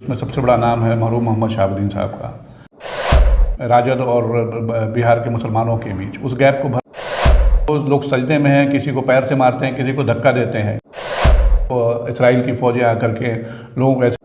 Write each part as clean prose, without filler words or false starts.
इसमें सबसे बड़ा नाम है मरहूम मोहम्मद शहाबुद्दीन साहब का। राजद और बिहार के मुसलमानों के बीच उस गैप को भर लोग सजदे में हैं, किसी को पैर से मारते हैं, किसी को धक्का देते हैं। तो इसराइल की फ़ौजें आकर के लोगों को ऐसे।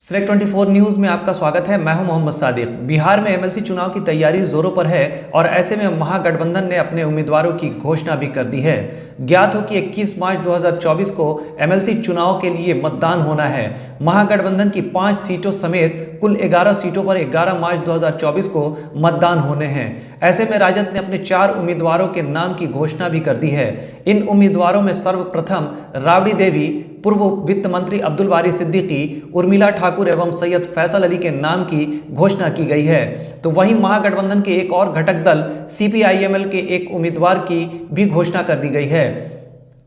सिलेक्ट 24 न्यूज़ में आपका स्वागत है। मैं हूं मोहम्मद सादिक। बिहार में एमएलसी चुनाव की तैयारी जोरों पर है और ऐसे में महागठबंधन ने अपने उम्मीदवारों की घोषणा भी कर दी है। ज्ञात हो कि 21 मार्च 2024 को एमएलसी चुनाव के लिए मतदान होना है। महागठबंधन की 5 सीटों समेत कुल 11 सीटों पर 11 मार्च 2024 को मतदान होने हैं। ऐसे में राजद ने अपने 4 उम्मीदवारों के नाम की घोषणा भी कर दी है। इन उम्मीदवारों में सर्वप्रथम राबड़ी देवी, पूर्व वित्त मंत्री अब्दुल बारी सिद्दीकी, उर्मिला ठाकुर एवं सैयद फैसल अली के नाम की घोषणा की गई है। तो वहीं महागठबंधन के एक और घटक दल सीपीआईएमएल के एक उम्मीदवार की भी घोषणा कर दी गई है।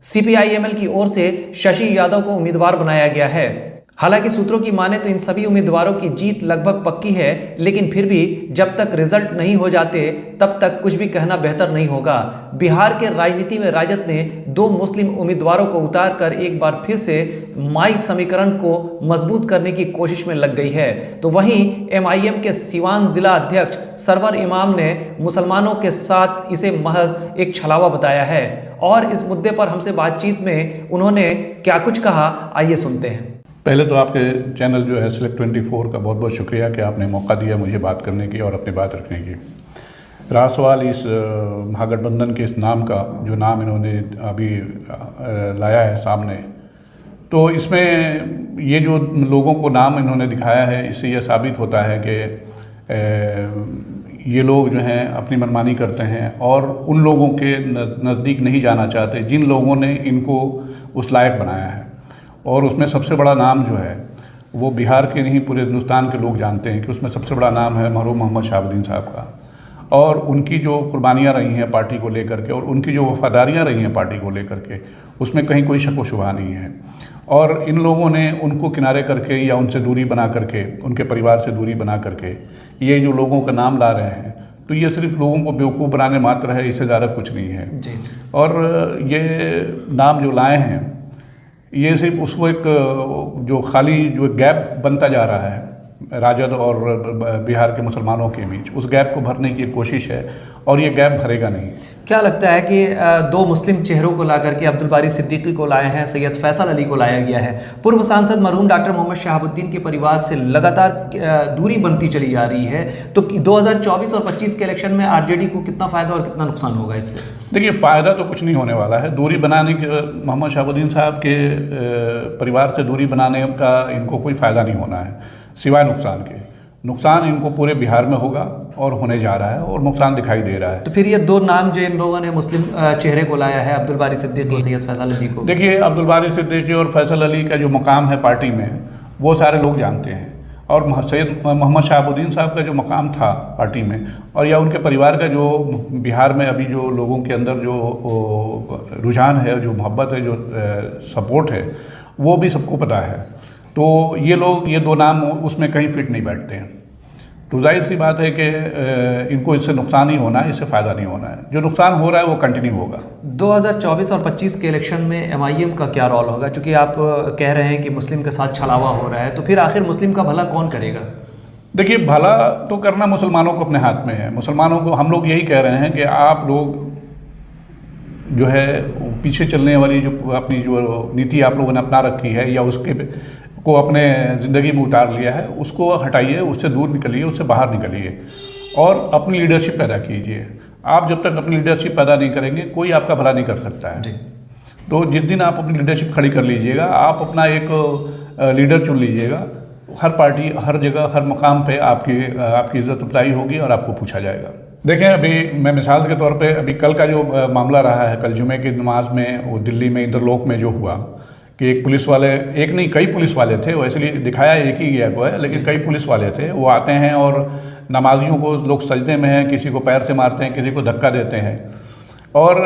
सीपीआईएमएल की ओर से शशि यादव को उम्मीदवार बनाया गया है। हालांकि सूत्रों की माने तो इन सभी उम्मीदवारों की जीत लगभग पक्की है, लेकिन फिर भी जब तक रिजल्ट नहीं हो जाते तब तक कुछ भी कहना बेहतर नहीं होगा। बिहार के राजनीति में राजद ने 2 मुस्लिम उम्मीदवारों को उतार कर एक बार फिर से माई समीकरण को मजबूत करने की कोशिश में लग गई है। तो वहीं एमआईएम के सीवान जिला अध्यक्ष सरवर इमाम ने मुसलमानों के साथ इसे महज एक छलावा बताया है और इस मुद्दे पर हमसे बातचीत में उन्होंने क्या कुछ कहा, आइए सुनते हैं। पहले तो आपके चैनल जो है सिलेक्ट 24 का बहुत बहुत शुक्रिया कि आपने मौका दिया मुझे बात करने की और अपनी बात रखने की। रहा सवाल इस महागठबंधन के इस नाम का, जो नाम इन्होंने अभी लाया है सामने, तो इसमें ये जो लोगों को नाम इन्होंने दिखाया है, इससे यह साबित होता है कि ये लोग जो हैं अपनी मनमानी करते हैं और उन लोगों के नज़दीक नहीं जाना चाहते जिन लोगों ने इनको उस लायक बनाया है। और उसमें सबसे बड़ा नाम जो है वो बिहार के नहीं पूरे हिंदुस्तान के लोग जानते हैं कि उसमें सबसे बड़ा नाम है मरहूम मोहम्मद शहाबुद्दीन साहब का। और उनकी जो कुर्बानियाँ रही हैं पार्टी को लेकर के और उनकी जो वफादारियाँ रही हैं पार्टी को लेकर के, उसमें कहीं कोई शक व शुबा नहीं है। और इन लोगों ने उनको किनारे करके या उनसे दूरी बना करके, उनके परिवार से दूरी बना करके ये जो लोगों का नाम ला रहे हैं, तो ये सिर्फ लोगों को बेवकूफ़ बनाने मात्र है, इससे ज़्यादा कुछ नहीं है जी। और ये नाम जो लाए हैं ये सिर्फ उसको एक जो खाली जो गैप बनता जा रहा है राजद और बिहार के मुसलमानों के बीच, उस गैप को भरने की एक कोशिश है और ये गैप भरेगा नहीं। क्या लगता है कि 2 मुस्लिम चेहरों को ला करके अब्दुल बारी सिद्दीकी को लाए हैं, सैयद फैसल अली को लाया गया है। पूर्व सांसद मरहूम डॉक्टर मोहम्मद शहाबुद्दीन के परिवार से लगातार दूरी बनती चली जा रही है, तो 2024 और 25 के इलेक्शन में आरजेडी को कितना फ़ायदा और कितना नुकसान होगा इससे? देखिए, फ़ायदा तो कुछ नहीं होने वाला है। दूरी बनाने के मोहम्मद शहाबुद्दीन साहब के परिवार से दूरी बनाने का इनको कोई फ़ायदा नहीं होना है सिवाय नुकसान के। नुकसान इनको पूरे बिहार में होगा और होने जा रहा है और नुकसान दिखाई दे रहा है। तो फिर ये 2 नाम जो इन लोगों ने मुस्लिम चेहरे को लाया है, अब्दुल बारी सिद्दीकी और सैयद फैसल अली को, देखिए अब्दुल बारी सिद्दीकी और फैसल अली का जो मकाम है पार्टी में वो सारे लोग जानते हैं। और सैयद मोहम्मद शहाबुद्दीन साहब का जो मकाम था पार्टी में और या उनके परिवार का जो बिहार में अभी जो लोगों के अंदर जो रुझान है, जो मोहब्बत है, जो सपोर्ट है, वो भी सबको पता है। तो ये लोग, ये 2 नाम उसमें कहीं फिट नहीं बैठते हैं। तो जाहिर सी बात है कि इनको इससे नुकसान ही होना है, इससे फ़ायदा नहीं होना है। जो नुकसान हो रहा है वो कंटिन्यू होगा। 2024 और 25 के इलेक्शन में एमआईएम का क्या रोल होगा? चूँकि आप कह रहे हैं कि मुस्लिम के साथ छलावा हो रहा है, तो फिर आखिर मुस्लिम का भला कौन करेगा? देखिए, भला तो करना मुसलमानों को अपने हाथ में है। मुसलमानों को हम लोग यही कह रहे हैं कि आप लोग जो है पीछे चलने वाली जो अपनी जो नीति आप लोगों ने अपना रखी है या उसके को अपने ज़िंदगी में उतार लिया है, उसको हटाइए, उससे दूर निकलिए, उससे बाहर निकलिए और अपनी लीडरशिप पैदा कीजिए। आप जब तक अपनी लीडरशिप पैदा नहीं करेंगे कोई आपका भला नहीं कर सकता है। तो जिस दिन आप अपनी लीडरशिप खड़ी कर लीजिएगा, आप अपना एक लीडर चुन लीजिएगा, हर पार्टी, हर जगह, हर मकाम पे आपकी इज़्ज़त अफजाई होगी और आपको पूछा जाएगा। देखें, अभी मैं मिसाल के तौर पे अभी कल का जो मामला रहा है, कल जुमे की नमाज में वो दिल्ली में इंटरलॉक में जो हुआ कि एक पुलिस वाले, एक नहीं कई पुलिस वाले थे, वो इसलिए दिखाया एक ही गया को है, लेकिन कई पुलिस वाले थे, वो आते हैं और नमाजियों को, लोग सजदे में हैं, किसी को पैर से मारते हैं, किसी को धक्का देते हैं। और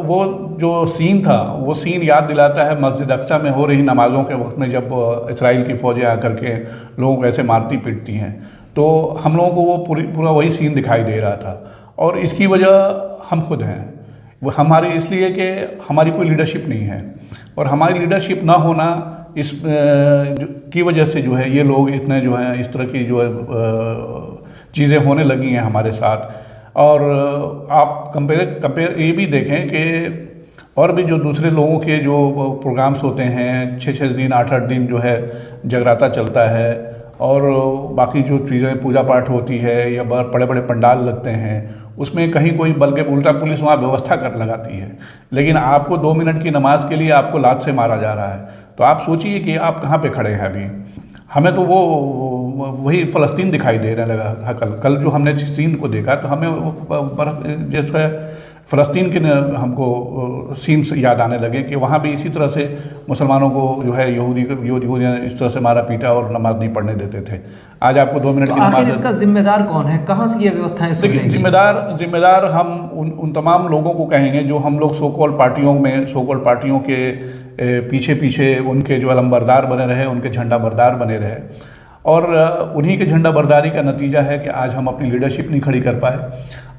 वो जो सीन था, वो सीन याद दिलाता है मस्जिद अक्सा में हो रही नमाज़ों के वक्त में, जब इसराइल की फ़ौजें आकर के लोगों को ऐसे मारती पीटती हैं। तो हम लोगों को वो पूरा वही सीन दिखाई दे रहा था और इसकी वजह हम खुद हैं। वो हमारी इसलिए कि हमारी कोई लीडरशिप नहीं है और हमारी लीडरशिप ना होना की वजह से जो है ये लोग इतने जो है इस तरह की जो है चीज़ें होने लगी हैं हमारे साथ। और आप कंपेयर ये भी देखें कि और भी जो दूसरे लोगों के जो प्रोग्राम्स होते हैं 6-6 दिन 8-8 दिन जो है जगराता चलता है, और बाकी जो चीज़ें पूजा पाठ होती है या बड़े बड़े पंडाल लगते हैं, उसमें कहीं कोई बल्कि उल्टा पुलिस वहाँ व्यवस्था कर लगाती है, लेकिन आपको 2 मिनट की नमाज के लिए आपको लात से मारा जा रहा है। तो आप सोचिए कि आप कहाँ पे खड़े हैं अभी। हमें तो वही फ़लस्तीन दिखाई देने लगा। कल जो हमने सीन को देखा तो हमें जैसे फ़लस्तीन के हमको सीन्स याद आने लगे कि वहाँ भी इसी तरह से मुसलमानों को जो है यहूदियाँ इस तरह से मारा पीटा और नमाज नहीं पढ़ने देते थे। आज आपको 2 मिनट तो की नमाज। आखिर इसका जिम्मेदार कौन है, कहाँ से ये व्यवस्थाएं शुरू देखिए, होंगी? जिम्मेदार हम उन तमाम लोगों को कहेंगे जो हम लोग सो कॉल्ड पार्टियों के पीछे उनके जो अलंबरदार बने रहे, उनके झंडा बरदार बने रहे, और उन्हीं के झंडा बरदारी का नतीजा है कि आज हम अपनी लीडरशिप नहीं खड़ी कर पाए।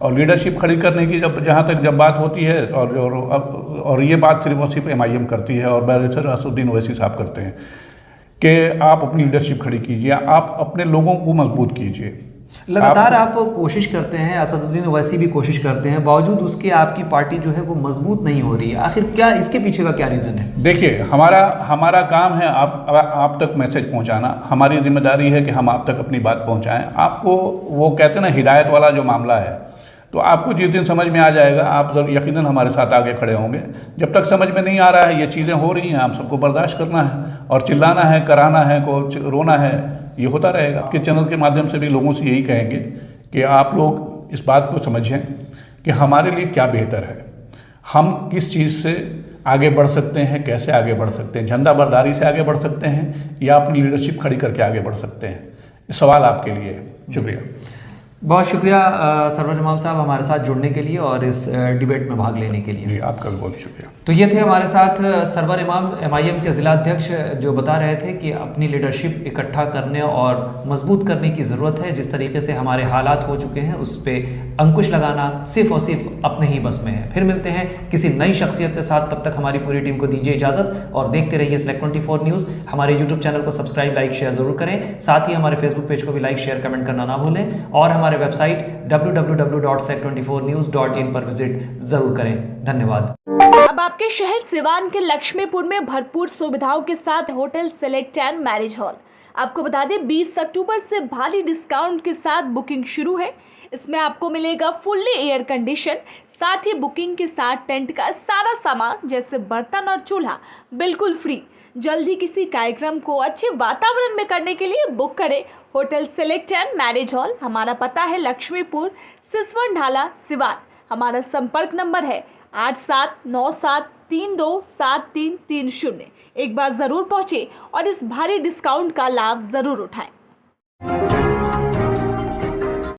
और लीडरशिप खड़ी करने की जब बात होती है और ये बात सिर्फ MIM करती है और बैरिस्टर असदुद्दीन ओवैसी साहब करते हैं कि आप अपनी लीडरशिप खड़ी कीजिए, आप अपने लोगों को मजबूत कीजिए। लगातार आप कोशिश करते हैं, असदुद्दीन ओवैसी भी कोशिश करते हैं, बावजूद उसके आपकी पार्टी जो है वो मजबूत नहीं हो रही है। आखिर क्या इसके पीछे का क्या रीज़न है? देखिए, हमारा काम है आप तक मैसेज पहुंचाना। हमारी जिम्मेदारी है कि हम आप तक अपनी बात पहुंचाएं। आपको वो कहते हैं ना, हिदायत वाला जो मामला है, तो आपको जिस दिन समझ में आ जाएगा आप यकीनन हमारे साथ आगे खड़े होंगे। जब तक समझ में नहीं आ रहा है, ये चीज़ें हो रही हैं, आप सबको बर्दाश्त करना है और चिल्लाना है, कराना है, रोना है, ये होता रहेगा। आपके चैनल के माध्यम से भी लोगों से यही कहेंगे कि आप लोग इस बात को समझें कि हमारे लिए क्या बेहतर है, हम किस चीज़ से आगे बढ़ सकते हैं, कैसे आगे बढ़ सकते हैं। झंडा बरदारी से आगे बढ़ सकते हैं या अपनी लीडरशिप खड़ी करके आगे बढ़ सकते हैं। ये सवाल आपके लिए है। शुक्रिया। बहुत शुक्रिया सरवर इमाम साहब हमारे साथ जुड़ने के लिए और इस डिबेट में भाग लेने के लिए। जी, आपका भी बहुत शुक्रिया। तो ये थे हमारे साथ सरवर इमाम MIM के ज़िला अध्यक्ष, जो बता रहे थे कि अपनी लीडरशिप इकट्ठा करने और मजबूत करने की ज़रूरत है। जिस तरीके से हमारे हालात हो चुके हैं उस पर अंकुश लगाना सिर्फ और सिर्फ अपने ही बस में है। फिर मिलते हैं किसी नई शख्सियत के साथ, तब तक हमारी पूरी टीम को दीजिए इजाज़त और देखते रहिए Select24 न्यूज़। हमारे यूट्यूब चैनल को सब्सक्राइब, लाइक, शेयर ज़रूर करें। साथ ही हमारे फेसबुक पेज को भी लाइक, शेयर, कमेंट करना ना भूलें और हमारे वेबसाइट www.select24news.in पर विजिट जरूर करें। धन्यवाद। अब आपके शहर सिवान के लक्ष्मीपुर में भरपूर सुविधाओं के साथ hotel select and marriage hall. आपको बता दें 20 अक्टूबर से भारी डिस्काउंट के साथ बुकिंग शुरू है। इसमें आपको मिलेगा फुल्ली एयर कंडीशन, साथ ही बुकिंग के साथ टेंट का सारा सामान जैसे बर्तन और चूल्हा बिल्कुल फ्री। जल्द ही किसी कार्यक्रम को अच्छे वातावरण में करने के लिए बुक करें hotel select and marriage hall. हमारा पता है लक्ष्मीपुर, सिसवन ढाला, सिवान। हमारा संपर्क नंबर है 8797327330। एक बार जरूर पहुंचे और इस भारी डिस्काउंट का लाभ जरूर उठाएं।